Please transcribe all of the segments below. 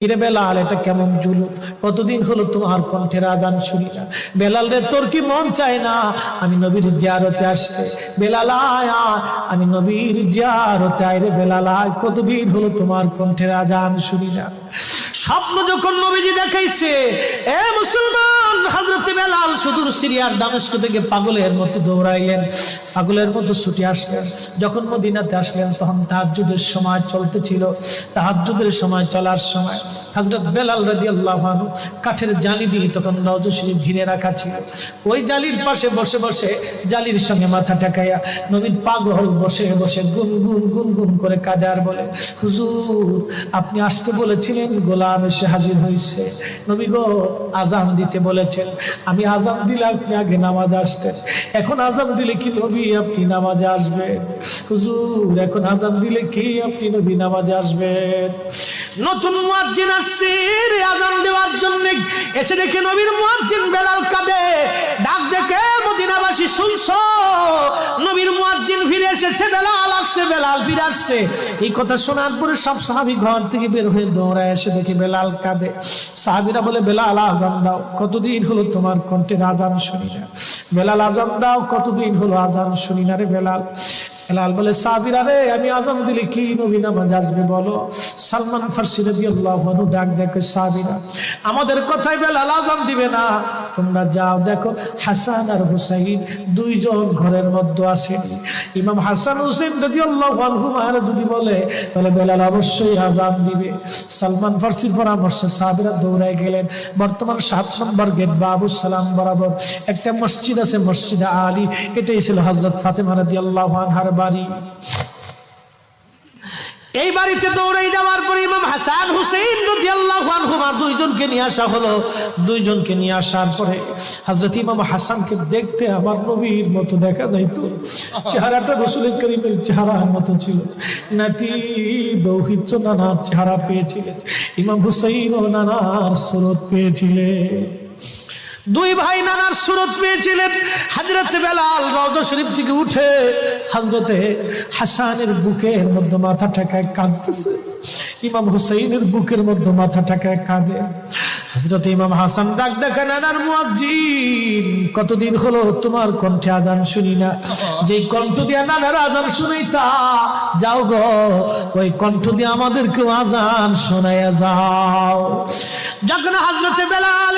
রে বেলাল, এটা কেমন জুলুম, কতদিন হলো তোমার কণ্ঠের আজান শুনি না। বেলাল রে, তোর কি মন চায় না আমি নবীর জিয়ারতে আসতে? বেলাল আয়, আমি নবীর জিয়ারতে আয় রে বেলাল আয়, কতদিন হলো তোমার কণ্ঠের আজান শুনি না। স্বপ্ন যখন নবীজি দেখাইছে, এ মুসলমান, হযরত বেলাল সুদূর সিরিয়ার দামেস্ক থেকে পাগলের মতো দৌড়াইলেন, পাগলের মতো ছুটে আসলেন। যখন মদিনাতে আসলেন তখন তাহাজ্জুদের সময় চলতেছিল। তাহাজ্জুদের সময় চলার সময় হযরত বেলাল রাদিয়াল্লাহু আনহু কাঠের জালি দিয়ে তখন রওজা শরীফ ঘিরে রাখা ছিল। ওই জালির পাশে বসে বসে জালির সঙ্গে মাথা ঠেকাইয়া নবীর পাগল বসে বসে গুনগুন গুনগুন করে কাঁদে আর বলে, হুজুর আপনি আসতে বলেছিলেন, গোলাম এসে হাজির হয়েছে। নবী গো, আজান দিতে বলেছেন, আমি আজান দিলে আপনি আগে নামাজ আসতেন, এখন আজান দিলে কি নবী আপনি নামাজে আসবেন? হুজুর এখন আজান দিলে কি আপনি নবী নামাজে আসবেন? নতুন মুয়াজ্জিন আসছে আজান দেওয়ার জন্য, এসে দেখে নবীর মুয়াজ্জিন বেলাল কাঁদে। ডাক দেখে মদিনাবাসী শুনছো, নবীর মুয়াজ্জিন ফিরে এসেছে, বেলাল আসছে, বেলাল ফিরে আসছে। এই কথা শোনার পরে সব সাহাবী ঘর থেকে বের হয়ে দৌড়ায় এসে দেখে বেলাল কাঁদে। সাহাবীরা বলে, বেলাল আজান দাও, কতদিন হলো তোমার কণ্ঠের আজান শুনি না। বেলাল আজান দাও, কতদিন হলো আজান শুনি না রে বেলাল। বেলাল বলে, সাহাবীরা রে, আমি আজান দিলে কি নবী নামাজ আসবে বলো? সালমান ফারসি রাদিয়াল্লাহু আনহু ডাক দেখে, সাহাবীরা আমাদের কথাই বেলাল আজান দিবে না, তোমরা যাও দেখো হাসান আর হুসাইন দুইজন ঘরের মধ্যে আছেন। ইমাম হাসান হুসাইন রাদিয়াল্লাহু আনহুমা যদি বলে তাহলে বেলাল অবশ্যই আজান দিবে। সালমান ফারসির পরামর্শে সাহাবীরা দৌড়ায় গেলেন। বর্তমান 7 নম্বর গেট বাবুস সালাম বরাবর একটা মসজিদ আছে, মসজিদে আলী। এটাই ছিল হযরত ফাতেমা রাদিয়াল্লাহু আনহার বাড়ি। এই বাড়িতে দৌড়ে যাওয়ার পরে ইমাম হাসান হুসাইন রাদিয়াল্লাহু আনহুমা দুইজনকে নিয়ে আসা হলো। দুইজনকে নিয়ে আসার পরে হযরত ইমাম হাসানকে দেখতে আমার নবীর মতো দেখা যাইতো, চেহারাটা রাসূল করিমের চেহারার মতো ছিল। নাতি দৌহিত্র নানার চেহারা পেয়েছিলেন, ইমাম হুসাইন ও নানার সুরত পেয়েছিলেন। দুই ভাই নানার সুরত পেয়েছিলেন। হযরত বেলাল রওজা শরীফ থেকে উঠে হযরতে হাসানের বুকের মধ্যে মাথা ঠেকায় কাঁদতেছে, ইমাম হুসাইনের বুকের মধ্যে মাথা ঠেকায় কাঁদে। হযরত ইমাম হাসান ডাক দেখে, নানার মুয়াজ্জিন, কতদিন হলো তোমার কণ্ঠে আজান শুনি না। যেই কণ্ঠ দিয়ে নানার আজান শুনাইতা, যাও গো ওই কণ্ঠ দিয়ে আমাদেরকে আজান শোনাইয়া যাও। যখন হযরতে বেলাল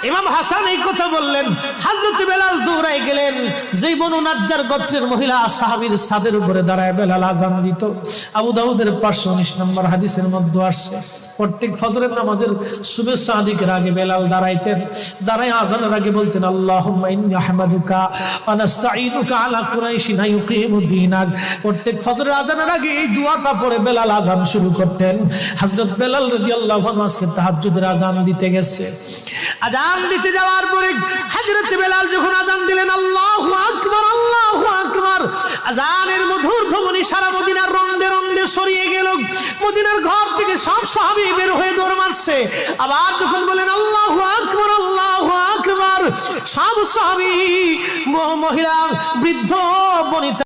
ইমাম হাসান এই কথা বললেন, হযরত বেলাল দৌড়ায় গেলেন। যেই বনু নাজ্জার গোত্রের মহিলা সাহাবীর ছাদের উপরে দাঁড়ায় বেলাল আজান দিত। আবু দাউদের 519 নম্বর হাদিসের মধ্যে আসছে, প্রত্যেক ফজরের নামাজের শুভেচ্ছা আদিকের আগে বেলাল দাঁড়াইতেন। দাঁড়ায় আজানের আগে বলতেন, আল্লাহুম্মা ইন্নী আহমাদুকা ওয়া নাস্তাঈনুকা আলা কুরাইশিন ইউকিমুদ্দীনাক। প্রত্যেক ফজরের আজানের আগে এই দোয়াটা পড়ে বেলাল আজান শুরু করতেন। হযরত বেলাল রাদিয়াল্লাহু আনহু আজকে তাহাজ্জুদের আজান দিতে গেছে। আজান দিতে যাওয়ার পরে হযরত বেলাল যখন আজান দিলেন, আল্লাহু আকবার, আল্লাহু আকবার, আজানের মধুর ধ্বনি সারা মদিনার রন্দে রন্দে ছড়িয়ে গেল। মদিনার ঘর থেকে সব সাহাবী বের হয়ে দৌড় মারছে। আবার যখন বলেন আল্লাহু আকবার, আল্লাহু আকবার, সব সাহাবী, মহিলা, বৃদ্ধ, বনিতা